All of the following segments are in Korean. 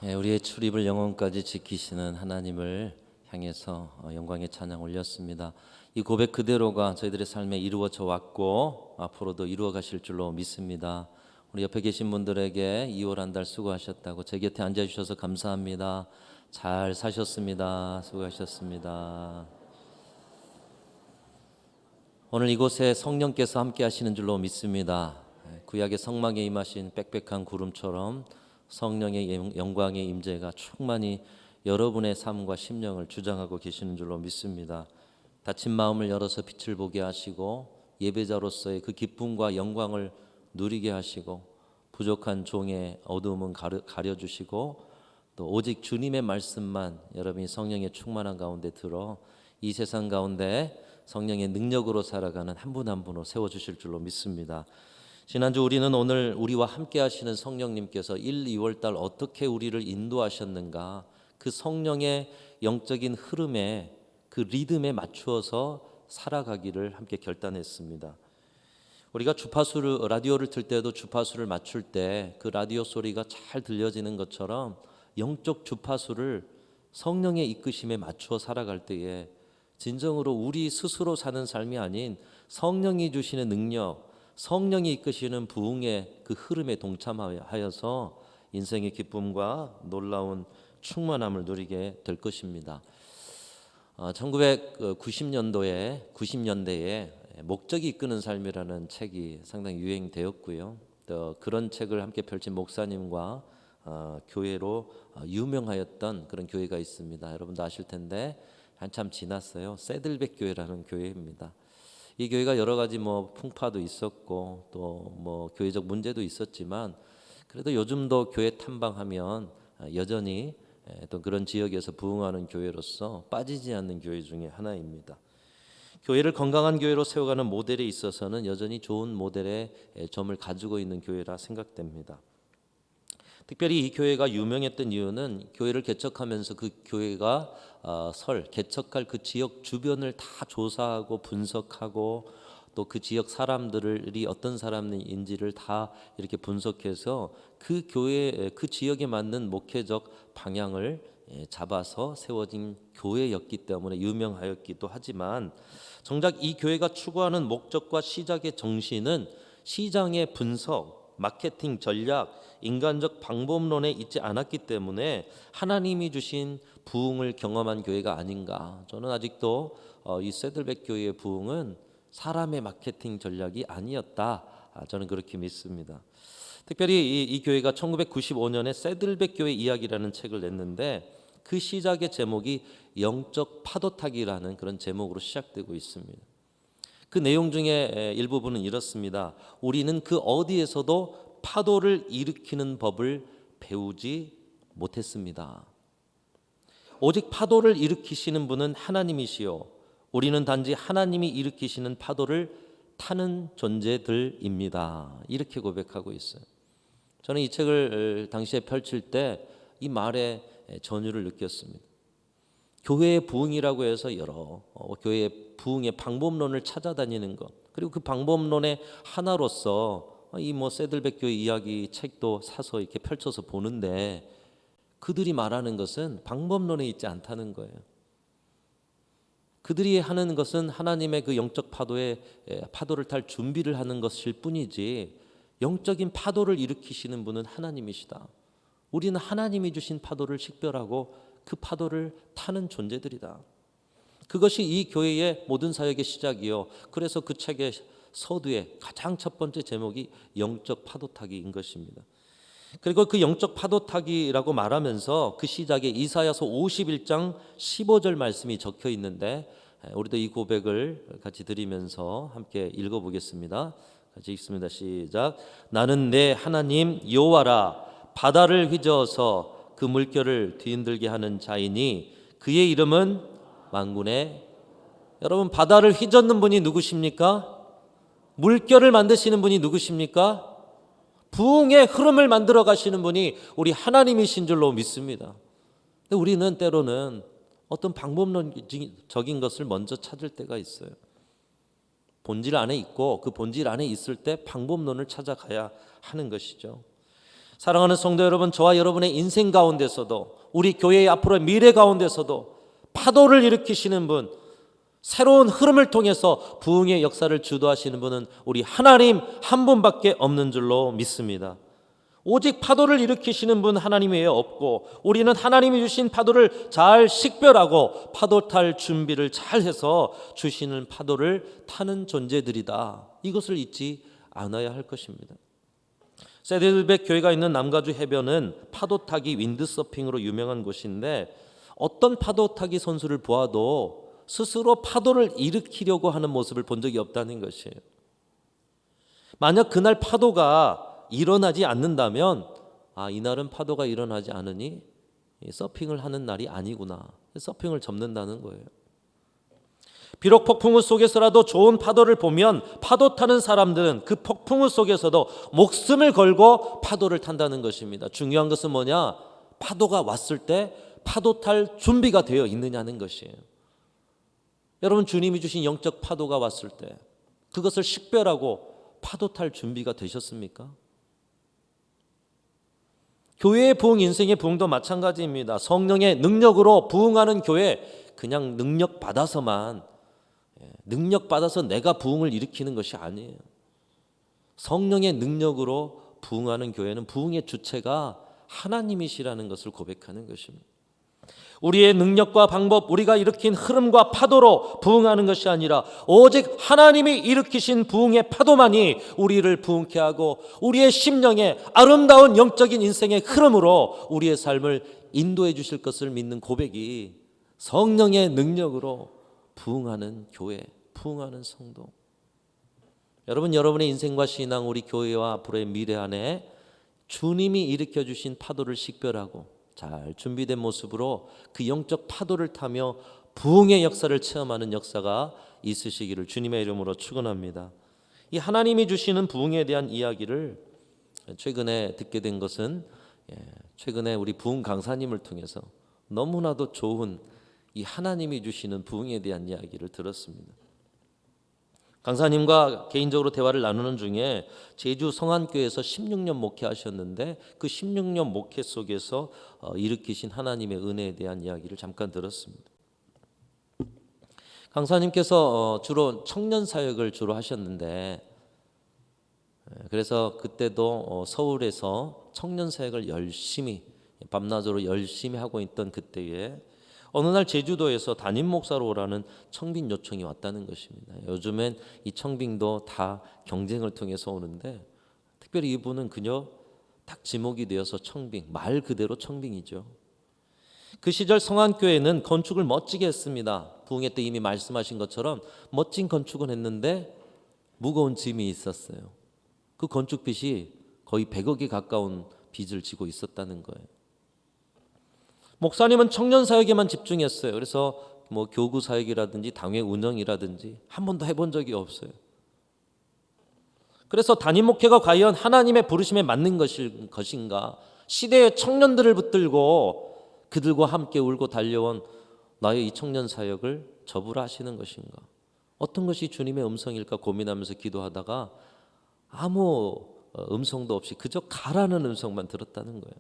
우리의 출입을 영원까지 지키시는 하나님을 향해서 영광의 찬양 올렸습니다. 이 고백 그대로가 저희들의 삶에 이루어져 왔고 앞으로도 이루어 가실 줄로 믿습니다. 우리 옆에 계신 분들에게 2월 한 달 수고하셨다고, 제 곁에 앉아주셔서 감사합니다. 잘 사셨습니다. 수고하셨습니다. 오늘 이곳에 성령께서 함께 하시는 줄로 믿습니다. 구약의 성막에 임하신 빽빽한 구름처럼 성령의 영광의 임재가 충만히 여러분의 삶과 심령을 주장하고 계시는 줄로 믿습니다. 닫힌 마음을 열어서 빛을 보게 하시고 예배자로서의 그 기쁨과 영광을 누리게 하시고 부족한 종의 어두움은 가려주시고 또 오직 주님의 말씀만 여러분이 성령의 충만한 가운데 들어 이 세상 가운데 성령의 능력으로 살아가는 한 분 한 분으로 세워주실 줄로 믿습니다. 지난주 우리는 오늘 우리와 함께 하시는 성령님께서 1, 2월 달 어떻게 우리를 인도하셨는가, 그 성령의 영적인 흐름에 그 리듬에 맞추어서 살아가기를 함께 결단했습니다. 우리가 라디오를 틀 때도 주파수를 맞출 때 그 라디오 소리가 잘 들려지는 것처럼 영적 주파수를 성령의 이끄심에 맞추어 살아갈 때에 진정으로 우리 스스로 사는 삶이 아닌 성령이 주시는 능력, 성령이 이끄시는 부흥의 그 흐름에 동참하여서 인생의 기쁨과 놀라운 충만함을 누리게 될 것입니다. 1990년대에 목적이 이끄는 삶이라는 책이 상당히 유행되었고요. 또 그런 책을 함께 펼친 목사님과 교회로 유명하였던 그런 교회가 있습니다. 여러분도 아실 텐데 한참 지났어요. 새들백 교회라는 교회입니다. 이 교회가 여러 가지 풍파도 있었고 또 교회적 문제도 있었지만 그래도 요즘도 교회 탐방하면 여전히 또 그런 지역에서 부흥하는 교회로서 빠지지 않는 교회 중에 하나입니다. 교회를 건강한 교회로 세워가는 모델에 있어서는 여전히 좋은 모델의 점을 가지고 있는 교회라 생각됩니다. 특별히 이 교회가 유명했던 이유는 교회를 개척하면서 그 교회가 개척할 그 지역 주변을 다 조사하고 분석하고 또 그 지역 사람들이 어떤 사람인지를 다 이렇게 분석해서 그 교회 그 지역에 맞는 목회적 방향을 잡아서 세워진 교회였기 때문에 유명하였기도 하지만, 정작 이 교회가 추구하는 목적과 시작의 정신은 시장의 분석, 마케팅 전략, 인간적 방법론에 있지 않았기 때문에 하나님이 주신 부흥을 경험한 교회가 아닌가. 저는 아직도 이 새들백 교회의 부흥은 사람의 마케팅 전략이 아니었다, 저는 그렇게 믿습니다. 특별히 이 교회가 1995년에 새들백 교회 이야기라는 책을 냈는데 그 시작의 제목이 영적 파도타기라는 그런 제목으로 시작되고 있습니다. 그 내용 중에 일부분은 이렇습니다. 우리는 그 어디에서도 파도를 일으키는 법을 배우지 못했습니다. 오직 파도를 일으키시는 분은 하나님이시요, 우리는 단지 하나님이 일으키시는 파도를 타는 존재들입니다. 이렇게 고백하고 있어요. 저는 이 책을 당시에 펼칠 때 이 말에 전율을 느꼈습니다. 교회의 부흥이라고 해서 여러 교회의 부흥의 방법론을 찾아다니는 것, 그리고 그 방법론의 하나로서 이 새들백 교회 이야기 책도 사서 이렇게 펼쳐서 보는데 그들이 말하는 것은 방법론에 있지 않다는 거예요. 그들이 하는 것은 하나님의 그 영적 파도를 탈 준비를 하는 것일 뿐이지 영적인 파도를 일으키시는 분은 하나님이시다. 우리는 하나님이 주신 파도를 식별하고 그 파도를 타는 존재들이다. 그것이 이 교회의 모든 사역의 시작이요. 그래서 그 책의 서두에 가장 첫 번째 제목이 영적 파도타기인 것입니다. 그리고 그 영적 파도타기라고 말하면서 그 시작에 이사야서 51장 15절 말씀이 적혀 있는데 우리도 이 고백을 같이 드리면서 함께 읽어보겠습니다. 같이 읽습니다. 시작. 나는 내 하나님 여호와라, 바다를 휘저어서 그 물결을 뒤흔들게 하는 자이니 그의 이름은 만군의. 여러분, 바다를 휘젓는 분이 누구십니까? 물결을 만드시는 분이 누구십니까? 부흥의 흐름을 만들어 가시는 분이 우리 하나님이신 줄로 믿습니다. 근데 우리는 때로는 어떤 방법론적인 것을 먼저 찾을 때가 있어요. 본질 안에 있고 그 본질 안에 있을 때 방법론을 찾아가야 하는 것이죠. 사랑하는 성도 여러분, 저와 여러분의 인생 가운데서도, 우리 교회의 앞으로의 미래 가운데서도 파도를 일으키시는 분, 새로운 흐름을 통해서 부흥의 역사를 주도하시는 분은 우리 하나님 한 분밖에 없는 줄로 믿습니다. 오직 파도를 일으키시는 분 하나님 외에 없고, 우리는 하나님이 주신 파도를 잘 식별하고 파도 탈 준비를 잘 해서 주시는 파도를 타는 존재들이다. 이것을 잊지 않아야 할 것입니다. 세데들백 교회가 있는 남가주 해변은 파도 타기, 윈드서핑으로 유명한 곳인데, 어떤 파도 타기 선수를 보아도 스스로 파도를 일으키려고 하는 모습을 본 적이 없다는 것이에요. 만약 그날 파도가 일어나지 않는다면, 이날은 파도가 일어나지 않으니 서핑을 하는 날이 아니구나, 서핑을 접는다는 거예요. 비록 폭풍우 속에서라도 좋은 파도를 보면 파도 타는 사람들은 그 폭풍우 속에서도 목숨을 걸고 파도를 탄다는 것입니다. 중요한 것은 뭐냐? 파도가 왔을 때 파도 탈 준비가 되어 있느냐는 것이에요. 여러분, 주님이 주신 영적 파도가 왔을 때 그것을 식별하고 파도 탈 준비가 되셨습니까? 교회의 부흥, 인생의 부흥도 마찬가지입니다. 성령의 능력으로 부흥하는 교회, 그냥 능력 받아서 내가 부흥을 일으키는 것이 아니에요. 성령의 능력으로 부흥하는 교회는 부흥의 주체가 하나님이시라는 것을 고백하는 것입니다. 우리의 능력과 방법, 우리가 일으킨 흐름과 파도로 부흥하는 것이 아니라 오직 하나님이 일으키신 부흥의 파도만이 우리를 부흥케 하고, 우리의 심령에 아름다운 영적인 인생의 흐름으로 우리의 삶을 인도해 주실 것을 믿는 고백이 성령의 능력으로 부흥하는 교회, 부흥하는 성도. 여러분, 여러분의 인생과 신앙, 우리 교회와 앞으로의 미래 안에 주님이 일으켜 주신 파도를 식별하고 잘 준비된 모습으로 그 영적 파도를 타며 부흥의 역사를 체험하는 역사가 있으시기를 주님의 이름으로 축원합니다. 이 하나님이 주시는 부흥에 대한 이야기를 최근에 듣게 된 것은, 최근에 우리 부흥 강사님을 통해서 너무나도 좋은 이 하나님이 주시는 부흥에 대한 이야기를 들었습니다. 강사님과 개인적으로 대화를 나누는 중에 제주 성안교회에서 16년 목회하셨는데 그 16년 목회 속에서 일으키신 하나님의 은혜에 대한 이야기를 잠깐 들었습니다. 강사님께서 주로 청년 사역을 주로 하셨는데, 그래서 그때도 서울에서 청년 사역을 열심히, 밤낮으로 열심히 하고 있던 그때에 어느 날 제주도에서 담임 목사로 오라는 청빙 요청이 왔다는 것입니다. 요즘엔 이 청빙도 다 경쟁을 통해서 오는데, 특별히 이분은 그저 딱 지목이 되어서 청빙, 말 그대로 청빙이죠. 그 시절 성안교회는 건축을 멋지게 했습니다. 부흥회 때 이미 말씀하신 것처럼 멋진 건축은 했는데 무거운 짐이 있었어요. 그 건축 빚이 거의 100억에 가까운 빚을 지고 있었다는 거예요. 목사님은 청년 사역에만 집중했어요. 그래서 교구 사역이라든지 당회 운영이라든지 한 번도 해본 적이 없어요. 그래서 담임 목회가 과연 하나님의 부르심에 맞는 것인가? 시대의 청년들을 붙들고 그들과 함께 울고 달려온 나의 이 청년 사역을 접으라 하시는 것인가? 어떤 것이 주님의 음성일까 고민하면서 기도하다가 아무 음성도 없이 그저 가라는 음성만 들었다는 거예요.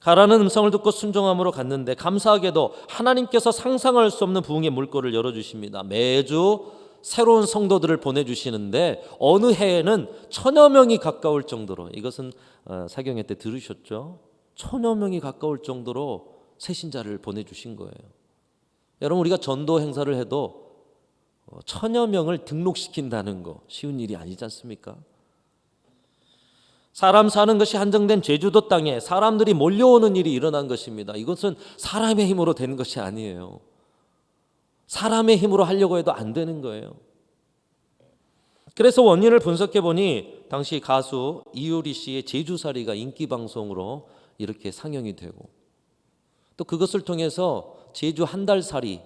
가라는 음성을 듣고 순종함으로 갔는데, 감사하게도 하나님께서 상상할 수 없는 부흥의 물꼬를 열어주십니다. 매주 새로운 성도들을 보내주시는데 어느 해에는 1000여 명이 가까울 정도로, 이것은 사경회 때 들으셨죠? 1000여 명이 가까울 정도로 새신자를 보내주신 거예요. 여러분, 우리가 전도 행사를 해도 1000여 명을 등록시킨다는 거 쉬운 일이 아니지 않습니까? 사람 사는 것이 한정된 제주도 땅에 사람들이 몰려오는 일이 일어난 것입니다. 이것은 사람의 힘으로 된 것이 아니에요. 사람의 힘으로 하려고 해도 안 되는 거예요. 그래서 원인을 분석해 보니 당시 가수 이효리 씨의 제주살이가 인기 방송으로 이렇게 상영이 되고, 또 그것을 통해서 제주 한 달 살이,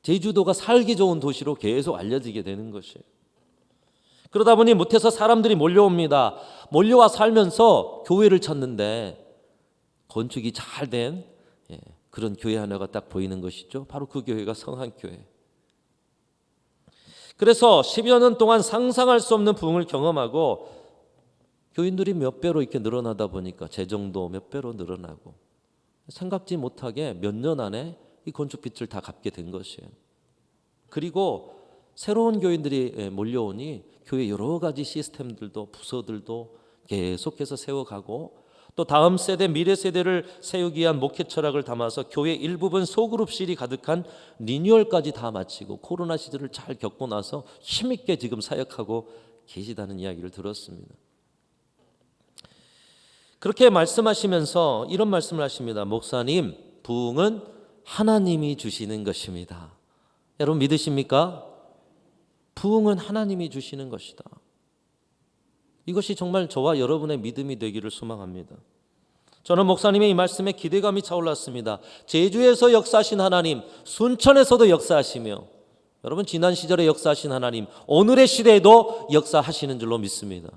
제주도가 살기 좋은 도시로 계속 알려지게 되는 것이에요. 그러다 보니 못해서 사람들이 몰려옵니다. 몰려와 살면서 교회를 찾는데 건축이 잘 된 그런 교회 하나가 딱 보이는 것이죠. 바로 그 교회가 성안교회. 그래서 10여 년 동안 상상할 수 없는 부흥을 경험하고 교인들이 몇 배로 이렇게 늘어나다 보니까 재정도 몇 배로 늘어나고 생각지 못하게 몇 년 안에 이 건축빚을 다 갚게 된 것이에요. 그리고 새로운 교인들이 몰려오니 교회 여러 가지 시스템들도 부서들도 계속해서 세워가고 또 다음 세대 미래 세대를 세우기 위한 목회 철학을 담아서 교회 일부분 소그룹실이 가득한 리뉴얼까지 다 마치고 코로나 시절을 잘 겪고 나서 힘있게 지금 사역하고 계시다는 이야기를 들었습니다. 그렇게 말씀하시면서 이런 말씀을 하십니다. 목사님, 부흥은 하나님이 주시는 것입니다. 여러분 믿으십니까? 부흥은 하나님이 주시는 것이다. 이것이 정말 저와 여러분의 믿음이 되기를 소망합니다. 저는 목사님의 이 말씀에 기대감이 차올랐습니다. 제주에서 역사하신 하나님, 순천에서도 역사하시며 여러분 지난 시절에 역사하신 하나님, 오늘의 시대에도 역사하시는 줄로 믿습니다.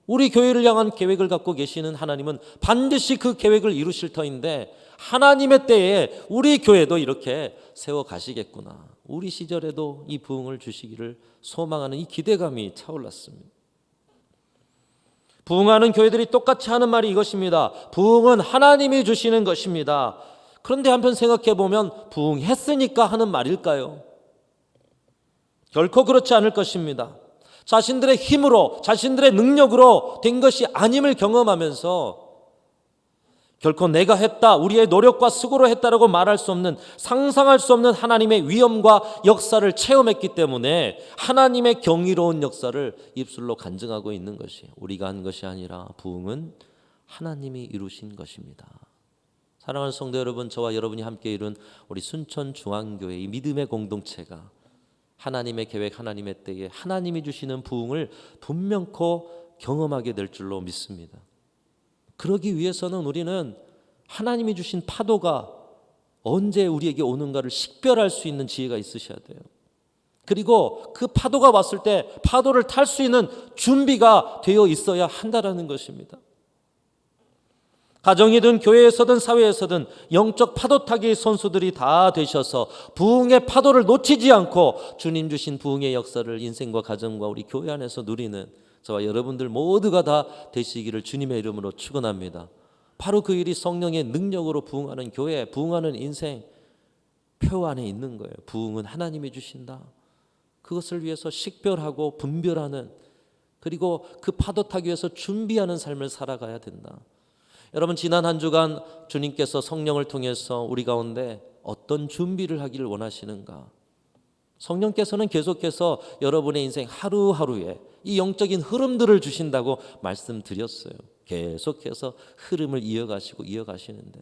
우리 교회를 향한 계획을 갖고 계시는 하나님은 반드시 그 계획을 이루실 터인데 하나님의 때에 우리 교회도 이렇게 세워가시겠구나. 우리 시절에도 이 부흥을 주시기를 소망하는 이 기대감이 차올랐습니다. 부흥하는 교회들이 똑같이 하는 말이 이것입니다. 부흥은 하나님이 주시는 것입니다. 그런데 한편 생각해 보면 부흥했으니까 하는 말일까요? 결코 그렇지 않을 것입니다. 자신들의 힘으로 자신들의 능력으로 된 것이 아님을 경험하면서 결코 내가 했다, 우리의 노력과 수고로 했다라고 말할 수 없는, 상상할 수 없는 하나님의 위엄과 역사를 체험했기 때문에 하나님의 경이로운 역사를 입술로 간증하고 있는 것이 우리가 한 것이 아니라 부흥은 하나님이 이루신 것입니다. 사랑하는 성도 여러분, 저와 여러분이 함께 이룬 우리 순천중앙교회 이 믿음의 공동체가 하나님의 계획, 하나님의 때에 하나님이 주시는 부흥을 분명코 경험하게 될 줄로 믿습니다. 그러기 위해서는 우리는 하나님이 주신 파도가 언제 우리에게 오는가를 식별할 수 있는 지혜가 있으셔야 돼요. 그리고 그 파도가 왔을 때 파도를 탈 수 있는 준비가 되어 있어야 한다라는 것입니다. 가정이든 교회에서든 사회에서든 영적 파도 타기 선수들이 다 되셔서 부흥의 파도를 놓치지 않고 주님 주신 부흥의 역사를 인생과 가정과 우리 교회 안에서 누리는 저와 여러분들 모두가 다 되시기를 주님의 이름으로 축원합니다. 바로 그 일이 성령의 능력으로 부흥하는 교회, 부흥하는 인생 표 안에 있는 거예요. 부흥은 하나님이 주신다. 그것을 위해서 식별하고 분별하는, 그리고 그 파도 타기 위해서 준비하는 삶을 살아가야 된다. 여러분 지난 한 주간 주님께서 성령을 통해서 우리 가운데 어떤 준비를 하기를 원하시는가? 성령께서는 계속해서 여러분의 인생 하루하루에 이 영적인 흐름들을 주신다고 말씀드렸어요. 계속해서 흐름을 이어가시는데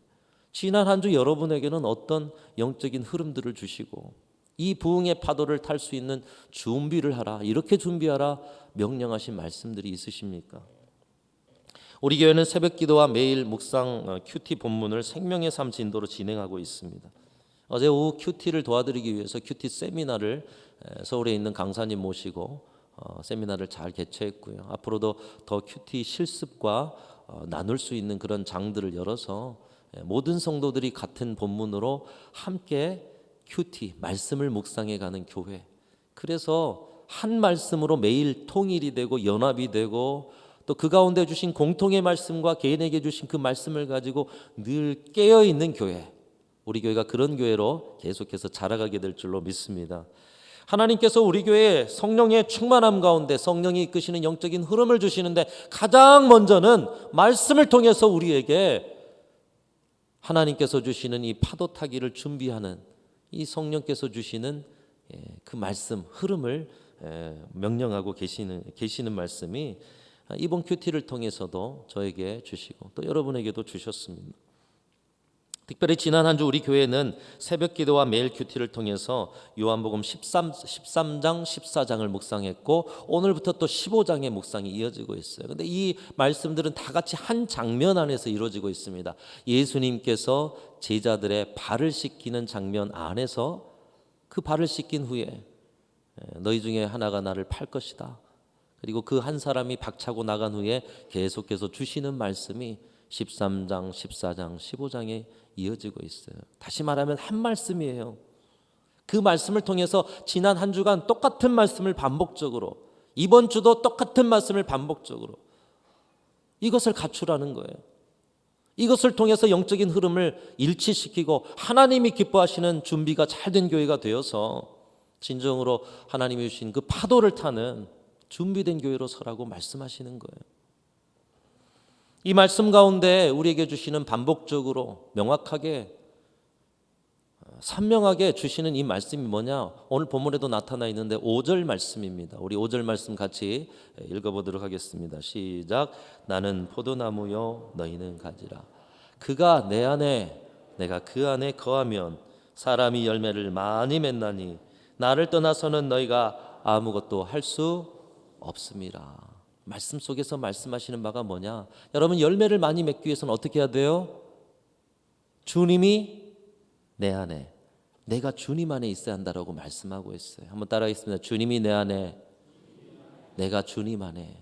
지난 한 주 여러분에게는 어떤 영적인 흐름들을 주시고 이 부흥의 파도를 탈 수 있는 준비를 하라, 이렇게 준비하라 명령하신 말씀들이 있으십니까? 우리 교회는 새벽 기도와 매일 묵상 큐티 본문을 생명의 삶 진도로 진행하고 있습니다. 어제 오후 큐티를 도와드리기 위해서 큐티 세미나를 서울에 있는 강사님 모시고 세미나를 잘 개최했고요. 앞으로도 더 큐티 실습과 나눌 수 있는 그런 장들을 열어서 모든 성도들이 같은 본문으로 함께 큐티 말씀을 묵상해가는 교회. 그래서 한 말씀으로 매일 통일이 되고 연합이 되고 또 그 가운데 주신 공통의 말씀과 개인에게 주신 그 말씀을 가지고 늘 깨어있는 교회, 우리 교회가 그런 교회로 계속해서 자라가게 될 줄로 믿습니다. 하나님께서 우리 교회에 성령의 충만함 가운데 성령이 이끄시는 영적인 흐름을 주시는데 가장 먼저는 말씀을 통해서 우리에게 하나님께서 주시는 이 파도 타기를 준비하는 이 성령께서 주시는 그 말씀 흐름을 명령하고 계시는 말씀이 이번 큐티를 통해서도 저에게 주시고 또 여러분에게도 주셨습니다. 특별히 지난 한 주 우리 교회는 새벽 기도와 매일 큐티를 통해서 요한복음 13장 14장을 묵상했고 오늘부터 또 15장의 묵상이 이어지고 있어요. 그런데 이 말씀들은 다 같이 한 장면 안에서 이루어지고 있습니다. 예수님께서 제자들의 발을 씻기는 장면 안에서 그 발을 씻긴 후에 너희 중에 하나가 나를 팔 것이다. 그리고 그 한 사람이 박차고 나간 후에 계속해서 주시는 말씀이 13장, 14장, 15장에 이어지고 있어요. 다시 말하면 한 말씀이에요. 그 말씀을 통해서 지난 한 주간 똑같은 말씀을 반복적으로, 이번 주도 똑같은 말씀을 반복적으로 이것을 갖추라는 거예요. 이것을 통해서 영적인 흐름을 일치시키고 하나님이 기뻐하시는 준비가 잘 된 교회가 되어서 진정으로 하나님이 주신 그 파도를 타는 준비된 교회로 서라고 말씀하시는 거예요. 이 말씀 가운데 우리에게 주시는 반복적으로 명확하게 선명하게 주시는 이 말씀이 뭐냐? 오늘 본문에도 나타나 있는데 5절 말씀입니다. 우리 5절 말씀 같이 읽어보도록 하겠습니다. 시작. 나는 포도나무요 너희는 가지라. 그가 내 안에 내가 그 안에 거하면 사람이 열매를 많이 맺나니 나를 떠나서는 너희가 아무것도 할 수 없음이라. 말씀 속에서 말씀하시는 바가 뭐냐? 여러분 열매를 많이 맺기 위해서는 어떻게 해야 돼요? 주님이 내 안에, 내가 주님 안에 있어야 한다라고 말씀하고 있어요. 한번 따라하겠습니다. 주님이 내 안에, 내가 주님 안에.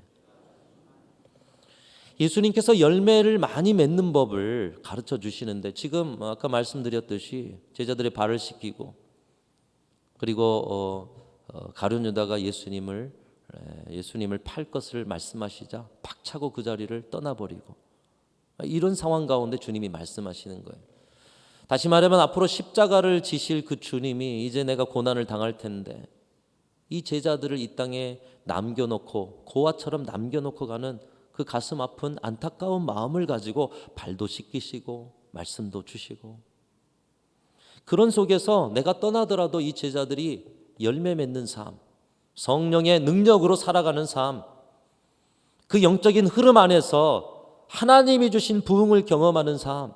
예수님께서 열매를 많이 맺는 법을 가르쳐 주시는데 지금 아까 말씀드렸듯이 제자들의 발을 씻기고 그리고 가룟 유다가 예수님을 팔 것을 말씀하시자 박차고 그 자리를 떠나버리고 이런 상황 가운데 주님이 말씀하시는 거예요. 다시 말하면 앞으로 십자가를 지실 그 주님이 이제 내가 고난을 당할 텐데 이 제자들을 이 땅에 남겨놓고 고아처럼 남겨놓고 가는 그 가슴 아픈 안타까운 마음을 가지고 발도 씻기시고 말씀도 주시고 그런 속에서 내가 떠나더라도 이 제자들이 열매 맺는 삶, 성령의 능력으로 살아가는 삶, 그 영적인 흐름 안에서 하나님이 주신 부흥을 경험하는 삶,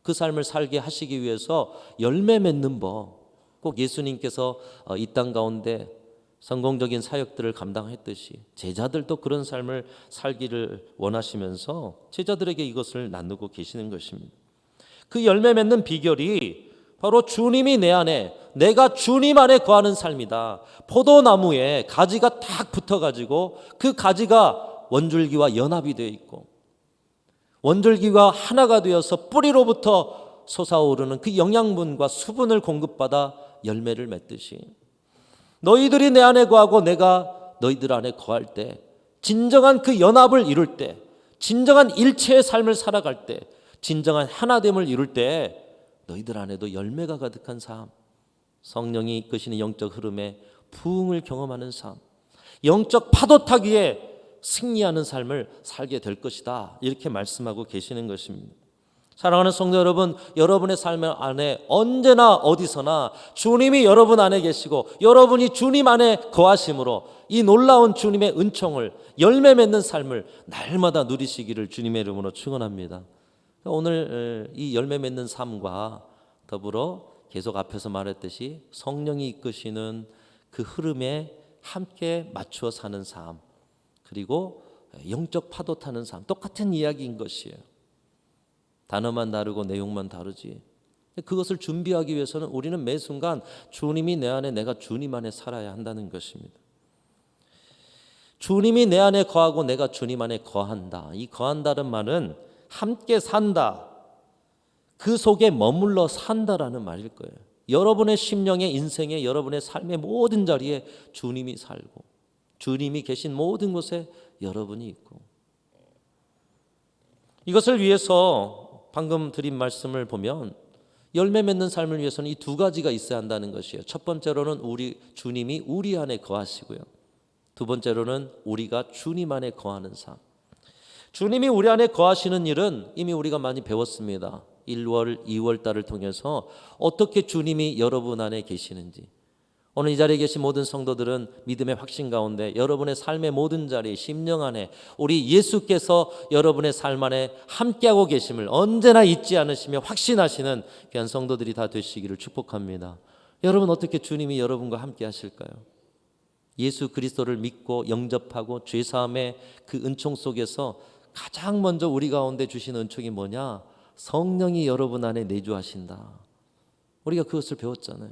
그 삶을 살게 하시기 위해서 열매 맺는 법, 꼭 예수님께서 이 땅 가운데 성공적인 사역들을 감당했듯이 제자들도 그런 삶을 살기를 원하시면서 제자들에게 이것을 나누고 계시는 것입니다. 그 열매 맺는 비결이 바로 주님이 내 안에, 내가 주님 안에 거하는 삶이다. 포도나무에 가지가 딱 붙어가지고 그 가지가 원줄기와 연합이 되어 있고 원줄기가 하나가 되어서 뿌리로부터 솟아오르는 그 영양분과 수분을 공급받아 열매를 맺듯이 너희들이 내 안에 거하고 내가 너희들 안에 거할 때 진정한 그 연합을 이룰 때 진정한 일체의 삶을 살아갈 때 진정한 하나됨을 이룰 때 너희들 안에도 열매가 가득한 삶, 성령이 이끄시는 영적 흐름에 부흥을 경험하는 삶, 영적 파도 타기에 승리하는 삶을 살게 될 것이다. 이렇게 말씀하고 계시는 것입니다. 사랑하는 성도 여러분, 여러분의 삶 안에 언제나 어디서나 주님이 여러분 안에 계시고 여러분이 주님 안에 거하심으로 이 놀라운 주님의 은총을 열매 맺는 삶을 날마다 누리시기를 주님의 이름으로 축원합니다. 오늘 이 열매 맺는 삶과 더불어 계속 앞에서 말했듯이 성령이 이끄시는 그 흐름에 함께 맞추어 사는 삶, 그리고 영적 파도 타는 삶, 똑같은 이야기인 것이에요. 단어만 다르고 내용만 다르지. 그것을 준비하기 위해서는 우리는 매 순간 주님이 내 안에, 내가 주님 안에 살아야 한다는 것입니다. 주님이 내 안에 거하고 내가 주님 안에 거한다. 이 거한다는 말은 함께 산다, 그 속에 머물러 산다라는 말일 거예요. 여러분의 심령의 인생의 여러분의 삶의 모든 자리에 주님이 살고 주님이 계신 모든 곳에 여러분이 있고, 이것을 위해서 방금 드린 말씀을 보면 열매 맺는 삶을 위해서는 이 두 가지가 있어야 한다는 것이에요. 첫 번째로는 주님이 우리 안에 거하시고요, 두 번째로는 우리가 주님 안에 거하는 삶. 주님이 우리 안에 거하시는 일은 이미 우리가 많이 배웠습니다. 1월, 2월 달을 통해서 어떻게 주님이 여러분 안에 계시는지, 오늘 이 자리에 계신 모든 성도들은 믿음의 확신 가운데 여러분의 삶의 모든 자리, 심령 안에 우리 예수께서 여러분의 삶 안에 함께하고 계심을 언제나 잊지 않으시며 확신하시는 귀한 성도들이 다 되시기를 축복합니다. 여러분, 어떻게 주님이 여러분과 함께 하실까요? 예수 그리스도를 믿고 영접하고 죄사함의 그 은총 속에서 가장 먼저 우리 가운데 주신 은총이 뭐냐? 성령이 여러분 안에 내주하신다. 우리가 그것을 배웠잖아요.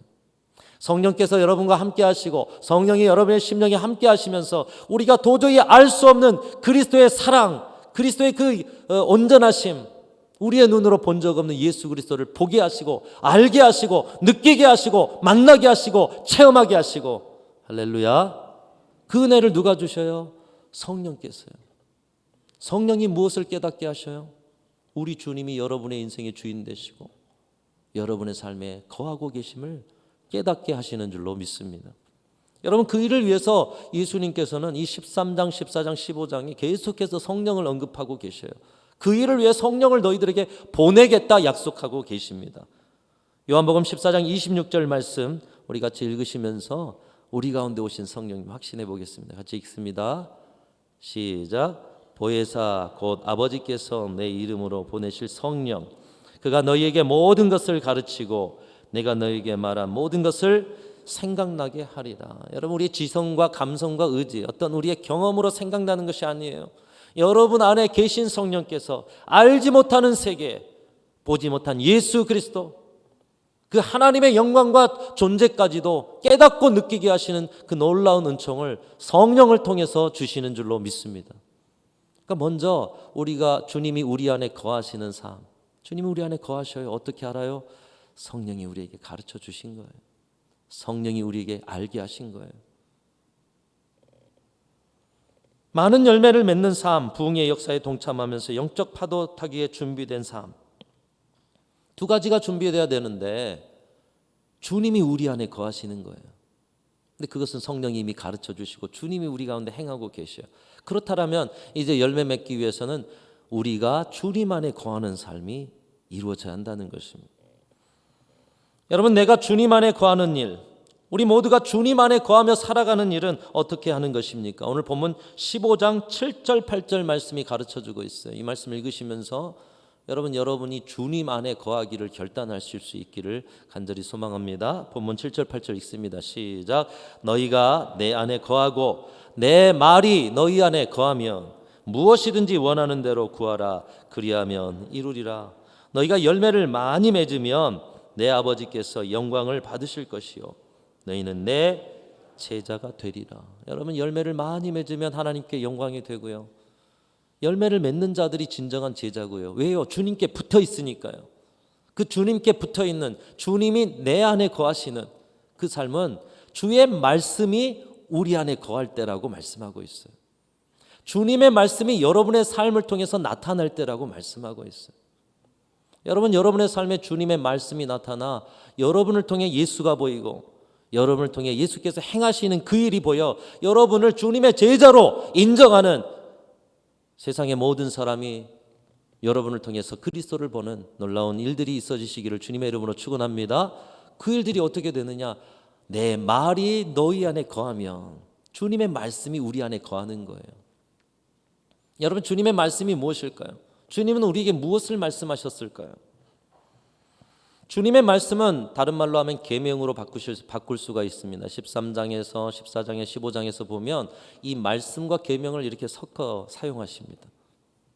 성령께서 여러분과 함께 하시고 성령이 여러분의 심령에 함께 하시면서 우리가 도저히 알 수 없는 그리스도의 사랑, 그리스도의 그 온전하심, 우리의 눈으로 본 적 없는 예수 그리스도를 보게 하시고 알게 하시고 느끼게 하시고 만나게 하시고 체험하게 하시고, 할렐루야. 그 은혜를 누가 주셔요? 성령께서요. 성령이 무엇을 깨닫게 하셔요? 우리 주님이 여러분의 인생의 주인 되시고 여러분의 삶에 거하고 계심을 깨닫게 하시는 줄로 믿습니다. 여러분, 그 일을 위해서 예수님께서는 이 13장, 14장, 15장이 계속해서 성령을 언급하고 계셔요. 그 일을 위해 성령을 너희들에게 보내겠다 약속하고 계십니다. 요한복음 14장 26절 말씀 우리 같이 읽으시면서 우리 가운데 오신 성령님 확신해 보겠습니다. 같이 읽습니다. 시작. 보혜사 곧 아버지께서 내 이름으로 보내실 성령, 그가 너희에게 모든 것을 가르치고 내가 너희에게 말한 모든 것을 생각나게 하리라. 여러분, 우리의 지성과 감성과 의지, 어떤 우리의 경험으로 생각나는 것이 아니에요. 여러분 안에 계신 성령께서 알지 못하는 세계, 보지 못한 예수 그리스도, 그 하나님의 영광과 존재까지도 깨닫고 느끼게 하시는 그 놀라운 은총을 성령을 통해서 주시는 줄로 믿습니다. 그러니까 먼저 우리가 주님이 우리 안에 거하시는 삶, 주님이 우리 안에 거하셔요. 어떻게 알아요? 성령이 우리에게 가르쳐 주신 거예요. 성령이 우리에게 알게 하신 거예요. 많은 열매를 맺는 삶, 부흥의 역사에 동참하면서 영적 파도 타기에 준비된 삶, 두 가지가 준비되어야 되는데 주님이 우리 안에 거하시는 거예요. 근데 그것은 성령이 이미 가르쳐 주시고 주님이 우리 가운데 행하고 계셔요. 그렇다면 이제 열매 맺기 위해서는 우리가 주님 안에 거하는 삶이 이루어져야 한다는 것입니다. 여러분, 내가 주님 안에 거하는 일, 우리 모두가 주님 안에 거하며 살아가는 일은 어떻게 하는 것입니까? 오늘 본문 15장 7절 8절 말씀이 가르쳐주고 있어요. 이 말씀 읽으시면서 여러분이 주님 안에 거하기를 결단하실 수 있기를 간절히 소망합니다. 본문 7절 8절 읽습니다. 시작. 너희가 내 안에 거하고 내 말이 너희 안에 거하면 무엇이든지 원하는 대로 구하라. 그리하면 이루리라. 너희가 열매를 많이 맺으면 내 아버지께서 영광을 받으실 것이요 너희는 내 제자가 되리라. 여러분, 열매를 많이 맺으면 하나님께 영광이 되고요, 열매를 맺는 자들이 진정한 제자고요. 왜요? 주님께 붙어 있으니까요. 그 주님께 붙어 있는, 주님이 내 안에 거하시는 그 삶은 주의 말씀이 우리 안에 거할 때라고 말씀하고 있어요. 주님의 말씀이 여러분의 삶을 통해서 나타날 때라고 말씀하고 있어요. 여러분의 삶에 주님의 말씀이 나타나 여러분을 통해 예수가 보이고 여러분을 통해 예수께서 행하시는 그 일이 보여 여러분을 주님의 제자로 인정하는 세상의 모든 사람이 여러분을 통해서 그리스도를 보는 놀라운 일들이 있어지시기를 주님의 이름으로 축원합니다. 그 일들이 어떻게 되느냐? 내 말이 너희 안에 거하면, 주님의 말씀이 우리 안에 거하는 거예요. 여러분, 주님의 말씀이 무엇일까요? 주님은 우리에게 무엇을 말씀하셨을까요? 주님의 말씀은 다른 말로 하면 계명으로 바꿀 수가 있습니다. 13장에서 14장에 15장에서 보면 이 말씀과 계명을 이렇게 섞어 사용하십니다.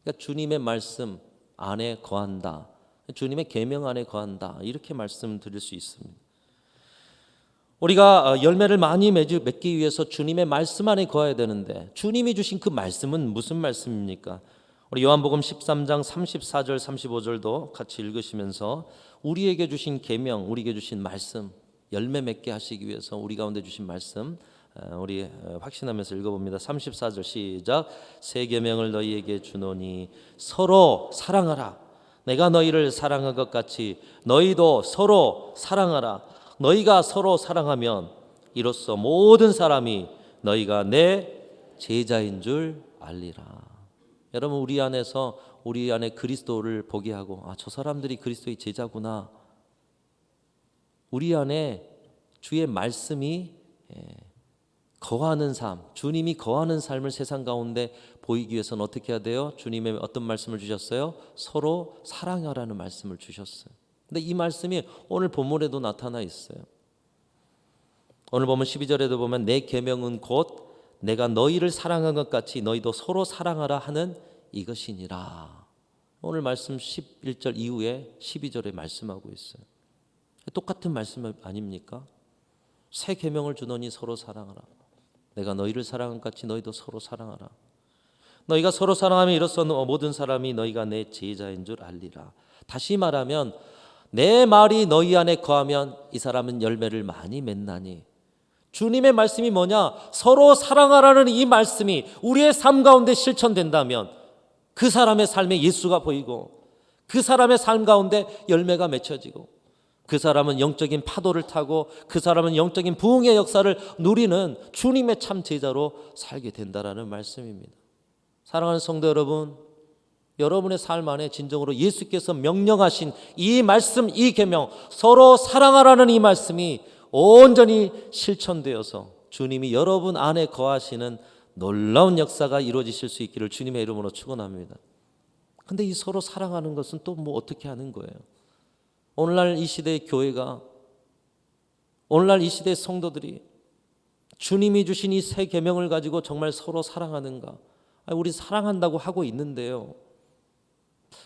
그러니까 주님의 말씀 안에 거한다, 주님의 계명 안에 거한다, 이렇게 말씀드릴 수 있습니다. 우리가 열매를 많이 맺기 위해서 주님의 말씀 안에 거해야 되는데 주님이 주신 그 말씀은 무슨 말씀입니까? 우리 요한복음 13장 34절 35절도 같이 읽으시면서 우리에게 주신 계명, 우리에게 주신 말씀, 열매 맺게 하시기 위해서 우리 가운데 주신 말씀 우리 확신하면서 읽어봅니다. 34절 시작. 새 계명을 너희에게 주노니 서로 사랑하라. 내가 너희를 사랑한 것 같이 너희도 서로 사랑하라. 너희가 서로 사랑하면 이로써 모든 사람이 너희가 내 제자인 줄 알리라. 여러분, 우리 안에 그리스도를 보게 하고, 저 사람들이 그리스도의 제자구나. 우리 안에 주의 말씀이 거하는 삶, 주님이 거하는 삶을 세상 가운데 보이기 위해서는 어떻게 해야 돼요? 주님의 어떤 말씀을 주셨어요? 서로 사랑하라는 말씀을 주셨어요. 근데 이 말씀이 오늘 본문에도 나타나 있어요. 오늘 보면 12절에도 보면 내 계명은 곧 내가 너희를 사랑한 것 같이 너희도 서로 사랑하라 하는 이것이니라. 오늘 말씀 11절 이후에 12절에 말씀하고 있어요. 똑같은 말씀 아닙니까? 새 계명을 주노니 서로 사랑하라. 내가 너희를 사랑한 것 같이 너희도 서로 사랑하라. 너희가 서로 사랑하면 이로써 모든 사람이 너희가 내 제자인 줄 알리라. 다시 말하면 내 말이 너희 안에 거하면 이 사람은 열매를 많이 맺나니, 주님의 말씀이 뭐냐? 서로 사랑하라는 이 말씀이 우리의 삶 가운데 실천된다면 그 사람의 삶에 예수가 보이고 그 사람의 삶 가운데 열매가 맺혀지고 그 사람은 영적인 파도를 타고 그 사람은 영적인 부흥의 역사를 누리는 주님의 참 제자로 살게 된다라는 말씀입니다. 사랑하는 성도 여러분, 여러분의 삶 안에 진정으로 예수께서 명령하신 이 말씀, 이 계명, 서로 사랑하라는 이 말씀이 온전히 실천되어서 주님이 여러분 안에 거하시는 놀라운 역사가 이루어지실 수 있기를 주님의 이름으로 축원합니다. 근데 이 서로 사랑하는 것은 또 뭐 어떻게 하는 거예요? 오늘날 이 시대의 교회가, 오늘날 이 시대의 성도들이 주님이 주신 이 새 계명을 가지고 정말 서로 사랑하는가? 우리 사랑한다고 하고 있는데요.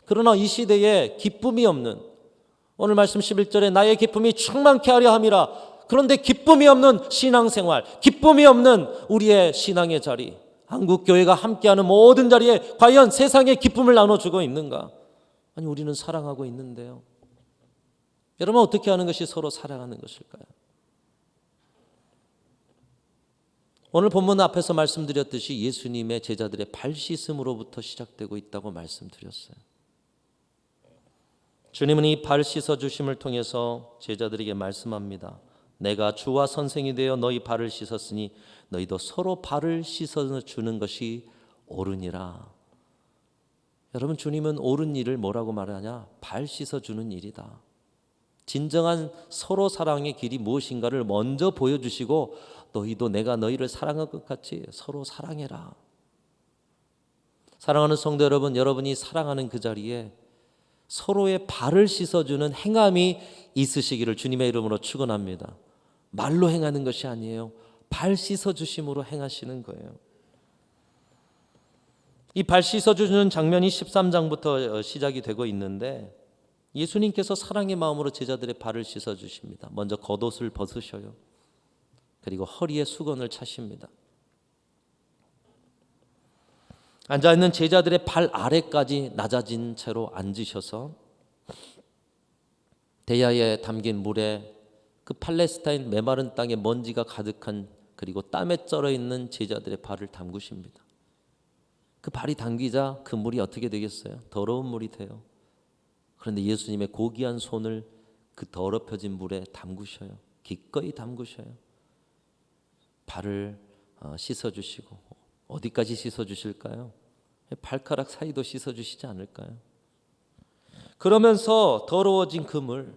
그러나 이 시대에 기쁨이 없는, 오늘 말씀 11절에 나의 기쁨이 충만케 하려 함이라. 그런데 기쁨이 없는 신앙생활, 기쁨이 없는 우리의 신앙의 자리, 한국교회가 함께하는 모든 자리에 과연 세상에 기쁨을 나눠주고 있는가? 아니, 우리는 사랑하고 있는데요. 여러분, 어떻게 하는 것이 서로 사랑하는 것일까요? 오늘 본문 앞에서 말씀드렸듯이 예수님의 제자들의 발 씻음으로부터 시작되고 있다고 말씀드렸어요. 주님은 이 발 씻어주심을 통해서 제자들에게 말씀합니다. 내가 주와 선생이 되어 너희 발을 씻었으니 너희도 서로 발을 씻어주는 것이 옳으니라. 여러분, 주님은 옳은 일을 뭐라고 말하냐? 발 씻어주는 일이다. 진정한 서로 사랑의 길이 무엇인가를 먼저 보여주시고 너희도 내가 너희를 사랑한 것 같이 서로 사랑해라. 사랑하는 성도 여러분, 여러분이 사랑하는 그 자리에 서로의 발을 씻어주는 행함이 있으시기를 주님의 이름으로 축원합니다. 말로 행하는 것이 아니에요. 발 씻어주심으로 행하시는 거예요. 이 발 씻어주는 장면이 13장부터 시작이 되고 있는데 예수님께서 사랑의 마음으로 제자들의 발을 씻어주십니다. 먼저 겉옷을 벗으셔요. 그리고 허리에 수건을 차십니다. 앉아있는 제자들의 발 아래까지 낮아진 채로 앉으셔서 대야에 담긴 물에 그 팔레스타인 메마른 땅에 먼지가 가득한 그리고 땀에 쩔어 있는 제자들의 발을 담그십니다. 그 발이 담기자 그 물이 어떻게 되겠어요? 더러운 물이 돼요. 그런데 예수님의 고귀한 손을 그 더럽혀진 물에 담그셔요. 기꺼이 담그셔요. 발을 씻어주시고 어디까지 씻어주실까요? 발가락 사이도 씻어주시지 않을까요? 그러면서 더러워진 그 물을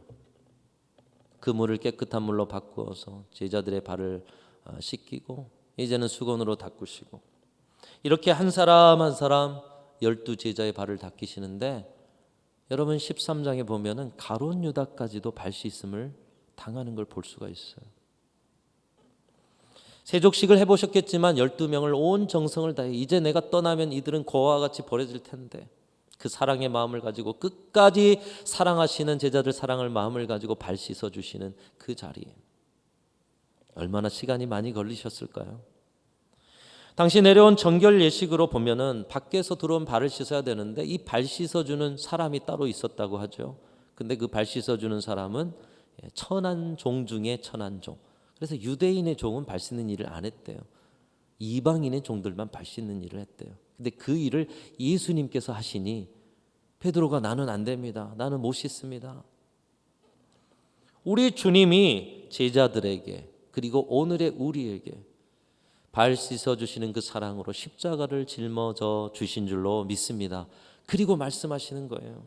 깨끗한 물로 바꾸어서 제자들의 발을 씻기고 이제는 수건으로 닦으시고 이렇게 한 사람 한 사람 12제자의 발을 닦이시는데 여러분 13장에 보면은 가룟 유다까지도 발 씻음을 당하는 걸 볼 수가 있어요. 세족식을 해보셨겠지만 12명을 온 정성을 다해 이제 내가 떠나면 이들은 고아와 같이 버려질 텐데 그 사랑의 마음을 가지고 끝까지 사랑하시는 제자들 사랑을 마음을 가지고 발 씻어주시는 그 자리에 얼마나 시간이 많이 걸리셨을까요? 당시 내려온 정결 예식으로 보면은 밖에서 들어온 발을 씻어야 되는데 이 발 씻어주는 사람이 따로 있었다고 하죠. 근데 그 발 씻어주는 사람은 천한 종 중에 천한 종. 그래서 유대인의 종은 발 씻는 일을 안 했대요. 이방인의 종들만 발 씻는 일을 했대요. 근데 그 일을 예수님께서 하시니 베드로가 나는 안 됩니다. 나는 못 씻습니다. 우리 주님이 제자들에게 그리고 오늘의 우리에게 발 씻어주시는 그 사랑으로 십자가를 짊어져 주신 줄로 믿습니다. 그리고 말씀하시는 거예요.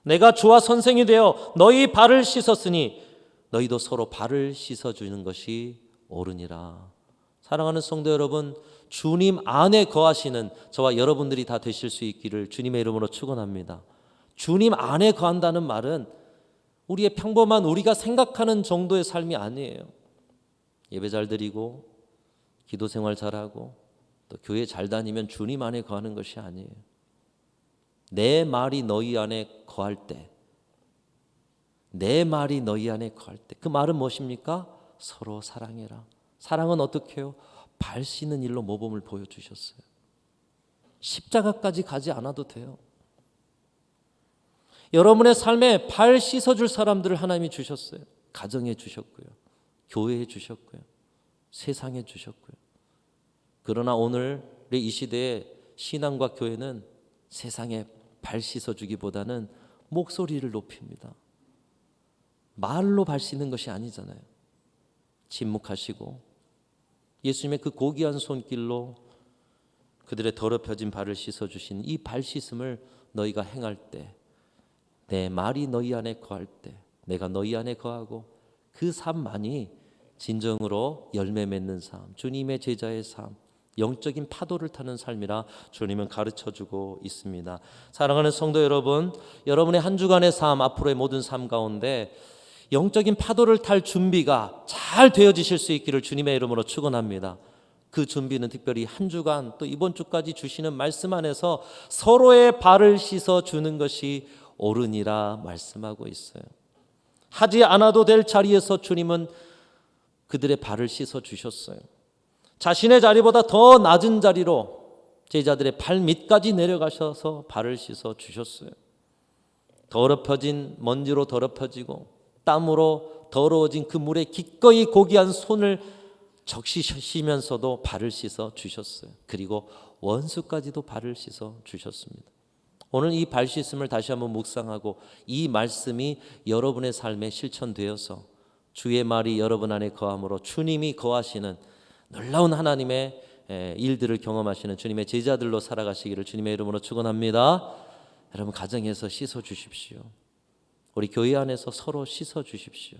내가 주와 선생이 되어 너희 발을 씻었으니 너희도 서로 발을 씻어주는 것이 옳으니라. 사랑하는 성도 여러분, 주님 안에 거하시는 저와 여러분들이 다 되실 수 있기를 주님의 이름으로 축원합니다. 주님 안에 거한다는 말은 우리의 평범한 우리가 생각하는 정도의 삶이 아니에요. 예배 잘 드리고 기도 생활 잘하고 또 교회 잘 다니면 주님 안에 거하는 것이 아니에요. 내 말이 너희 안에 거할 때, 내 말이 너희 안에 거할 때, 그 말은 무엇입니까? 서로 사랑해라. 사랑은 어떻게 해요? 발 씻는 일로 모범을 보여주셨어요. 십자가까지 가지 않아도 돼요. 여러분의 삶에 발 씻어줄 사람들을 하나님이 주셨어요. 가정에 주셨고요, 교회에 주셨고요, 세상에 주셨고요. 그러나 오늘 이 시대의 신앙과 교회는 세상에 발 씻어주기보다는 목소리를 높입니다. 말로 발 씻는 것이 아니잖아요. 침묵하시고 예수님의 그 고귀한 손길로 그들의 더럽혀진 발을 씻어주신 이 발 씻음을 너희가 행할 때, 내 말이 너희 안에 거할 때, 내가 너희 안에 거하고 그 삶만이 진정으로 열매 맺는 삶, 주님의 제자의 삶, 영적인 파도를 타는 삶이라 주님은 가르쳐주고 있습니다. 사랑하는 성도 여러분, 여러분의 한 주간의 삶, 앞으로의 모든 삶 가운데 영적인 파도를 탈 준비가 잘 되어지실 수 있기를 주님의 이름으로 축원합니다. 그 준비는 특별히 한 주간 또 이번 주까지 주시는 말씀 안에서 서로의 발을 씻어 주는 것이 옳으니라 말씀하고 있어요. 하지 않아도 될 자리에서 주님은 그들의 발을 씻어 주셨어요. 자신의 자리보다 더 낮은 자리로 제자들의 발 밑까지 내려가셔서 발을 씻어 주셨어요. 더럽혀진 먼지로 더럽혀지고 땀으로 더러워진 그 물에 기꺼이 고귀한 손을 적시시면서도 발을 씻어 주셨어요. 그리고 원수까지도 발을 씻어 주셨습니다. 오늘 이 발 씻음을 다시 한번 묵상하고 이 말씀이 여러분의 삶에 실천되어서 주의 말이 여러분 안에 거함으로 주님이 거하시는 놀라운 하나님의 일들을 경험하시는 주님의 제자들로 살아가시기를 주님의 이름으로 축원합니다. 여러분 가정에서 씻어 주십시오. 우리 교회 안에서 서로 씻어 주십시오.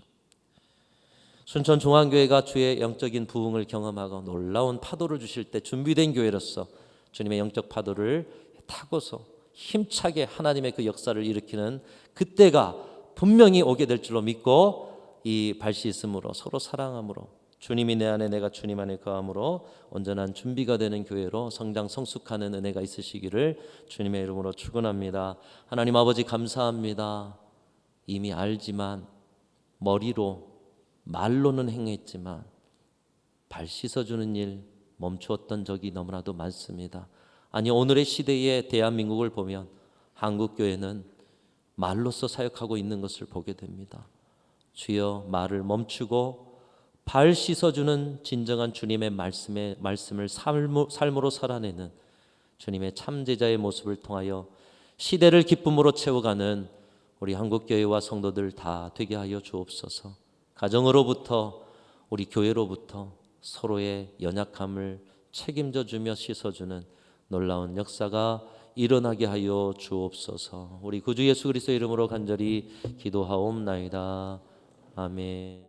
순천중앙교회가 주의 영적인 부흥을 경험하고 놀라운 파도를 주실 때 준비된 교회로서 주님의 영적 파도를 타고서 힘차게 하나님의 그 역사를 일으키는 그때가 분명히 오게 될 줄로 믿고 이 발 씻음으로 서로 사랑함으로 주님이 내 안에 내가 주님 안에 거함으로 온전한 준비가 되는 교회로 성장 성숙하는 은혜가 있으시기를 주님의 이름으로 축원합니다. 하나님 아버지 감사합니다. 이미 알지만 머리로 말로는 행했지만 발 씻어주는 일 멈추었던 적이 너무나도 많습니다. 아니 오늘의 시대의 대한민국을 보면 한국교회는 말로써 사역하고 있는 것을 보게 됩니다. 주여 말을 멈추고 발 씻어주는 진정한 주님의 말씀을 삶으로 살아내는 주님의 참제자의 모습을 통하여 시대를 기쁨으로 채워가는 우리 한국교회와 성도들 다 되게 하여 주옵소서. 가정으로부터 우리 교회로부터 서로의 연약함을 책임져 주며 씻어주는 놀라운 역사가 일어나게 하여 주옵소서. 우리 구주 예수 그리스도의 이름으로 간절히 기도하옵나이다. 아멘.